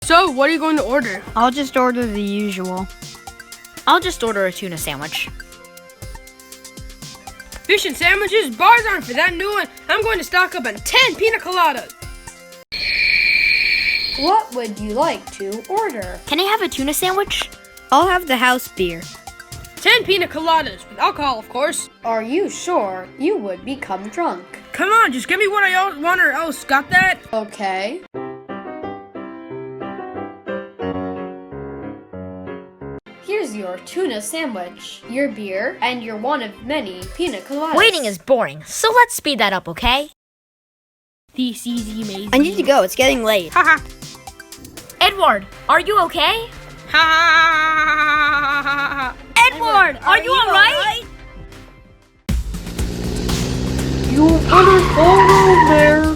So, what are you going to order? I'll just order the usual. I'll just order a tuna sandwich. Fish and sandwiches? Bars aren't for that new one. I'm going to stock up on 10 pina coladas. What would you like to order? Can I have a tuna sandwich? I'll have the house beer. 10 pina coladas, with alcohol, of course. Are you sure you would become drunk? Come on, just give me what I want or else. Got that? Okay. Here's your tuna sandwich, your beer, and your one of many pina coladas. Waiting is boring, so let's speed that up, okay? This is amazing. I need to go. It's getting late. Haha. Edward, are you okay? Ha. Edward, are you alright? You better hold on there.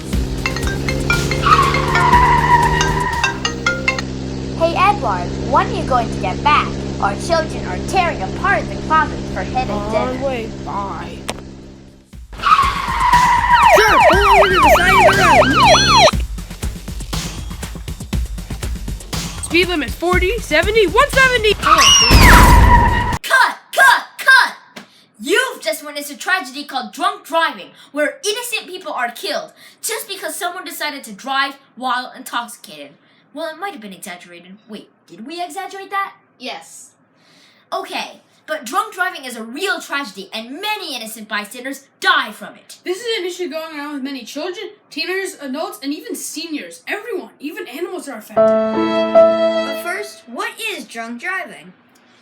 Hey Edward, when are you going to get back? Our children are tearing apart the closet for hidden dinner. Way, bye. Sure, pull over to the side of the road. Speed limit 40, 70, 170. Cut! You've just witnessed a tragedy called drunk driving, where innocent people are killed just because someone decided to drive while intoxicated. Well, it might have been exaggerated. Wait, did we exaggerate that? Yes. Okay, but drunk driving is a real tragedy, and many innocent bystanders die from it. This is an issue going on with many children, teenagers, adults, and even seniors. Everyone, even animals are affected. But first, what is drunk driving?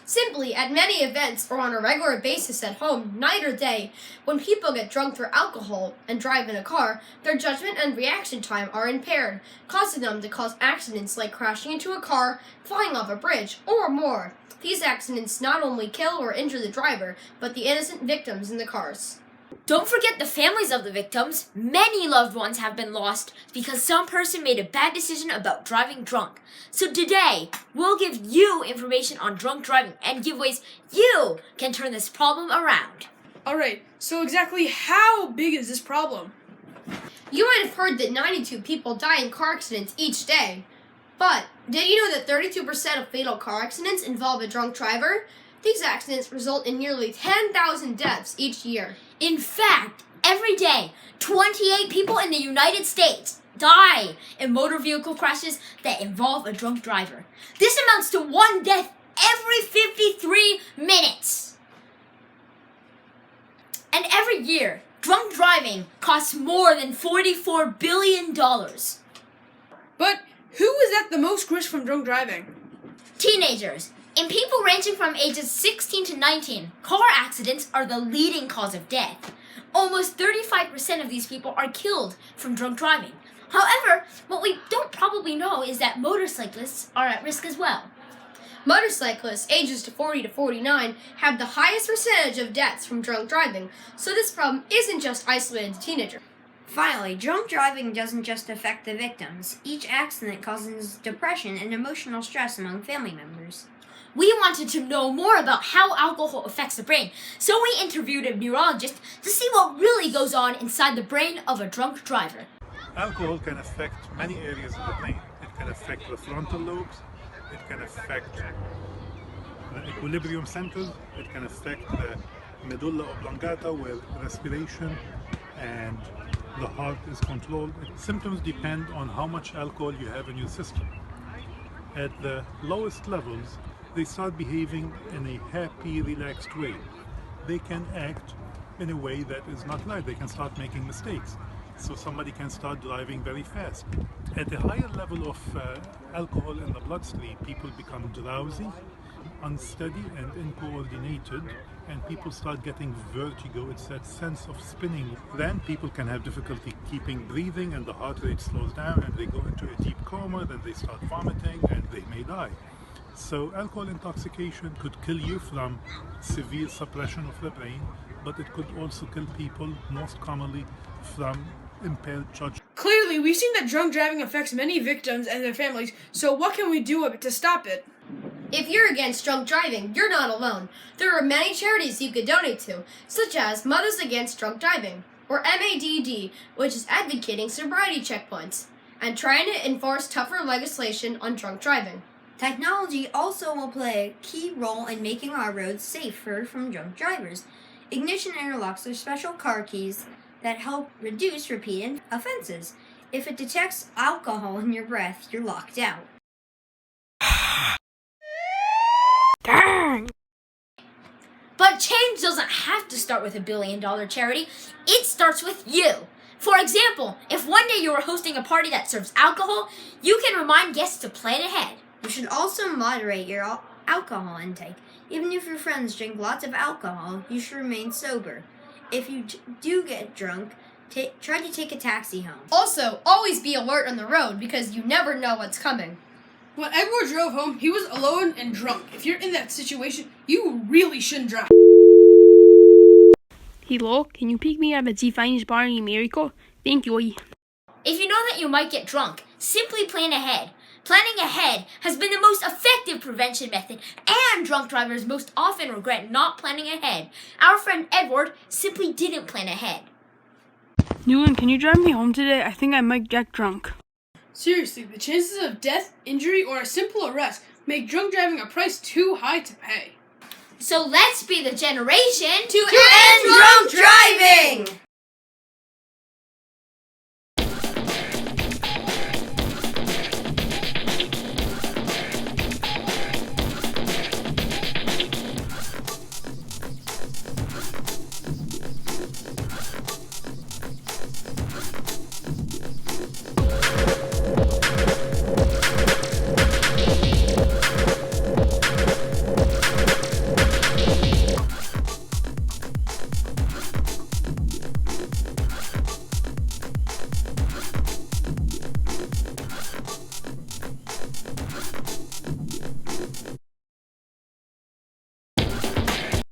Simply, at many events or on a regular basis at home, night or day, when people get drunk through alcohol and drive in a car, their judgment and reaction time are impaired, causing them to cause accidents like crashing into a car, flying off a bridge, or more. These accidents not only kill or injure the driver, but the innocent victims in the cars. Don't forget the families of the victims. Many loved ones have been lost because some person made a bad decision about driving drunk. So today, we'll give you information on drunk driving and give ways you can turn this problem around. Alright, so exactly how big is this problem? You might have heard that 92 people die in car accidents each day. But did you know that 32% of fatal car accidents involve a drunk driver? These accidents result in nearly 10,000 deaths each year. In fact, every day, 28 people in the United States die in motor vehicle crashes that involve a drunk driver. This amounts to one death every 53 minutes. And every year, drunk driving costs more than $44 billion. But who is at the most risk from drunk driving? Teenagers. In people ranging from ages 16 to 19, car accidents are the leading cause of death. Almost 35% of these people are killed from drunk driving. However, what we don't probably know is that motorcyclists are at risk as well. Motorcyclists ages to 40 to 49 have the highest percentage of deaths from drunk driving, so this problem isn't just isolated to teenagers. Finally, drunk driving doesn't just affect the victims. Each accident causes depression and emotional stress among family members. We wanted to know more about how alcohol affects the brain, so we interviewed a neurologist to see what really goes on inside the brain of a drunk driver. Alcohol can affect many areas of the brain. It can affect the frontal lobes, it can affect the equilibrium centers, it can affect the medulla oblongata where respiration and the heart is controlled. Symptoms depend on how much alcohol you have in your system. At the lowest levels, they start behaving in a happy, relaxed way. They can act in a way that is not right. They can start making mistakes. So somebody can start driving very fast. At a higher level of alcohol in the bloodstream, people become drowsy, unsteady and uncoordinated, and people start getting vertigo. It's that sense of spinning. Then people can have difficulty keeping breathing and the heart rate slows down and they go into a deep coma, then they start vomiting and they may die. So alcohol intoxication could kill you from severe suppression of the brain, but it could also kill people most commonly from impaired judgment. Clearly, we've seen that drunk driving affects many victims and their families, so what can we do to stop it? If you're against drunk driving, you're not alone. There are many charities you could donate to, such as Mothers Against Drunk Driving, or MADD, which is advocating sobriety checkpoints. and trying to enforce tougher legislation on drunk driving. Technology also will play a key role in making our roads safer from drunk drivers. Ignition interlocks are special car keys that help reduce repeated offenses. If it detects alcohol in your breath, you're locked out. Dang! But change doesn't have to start with $1 billion charity. It starts with you. For example, if one day you are hosting a party that serves alcohol, you can remind guests to plan ahead. You should also moderate your alcohol intake. Even if your friends drink lots of alcohol, you should remain sober. If you do get drunk, try to take a taxi home. Also, always be alert on the road because you never know what's coming. When Edward drove home, he was alone and drunk. If you're in that situation, you really shouldn't drive. Hello, can you pick me up at the finest bar in America? Thank you. If you know that you might get drunk, simply plan ahead. Planning ahead has been the most effective prevention method, and drunk drivers most often regret not planning ahead. Our friend Edward simply didn't plan ahead. Newland, can you drive me home today? I think I might get drunk. Seriously, the chances of death, injury, or a simple arrest make drunk driving a price too high to pay. So let's be the generation to End drunk driving!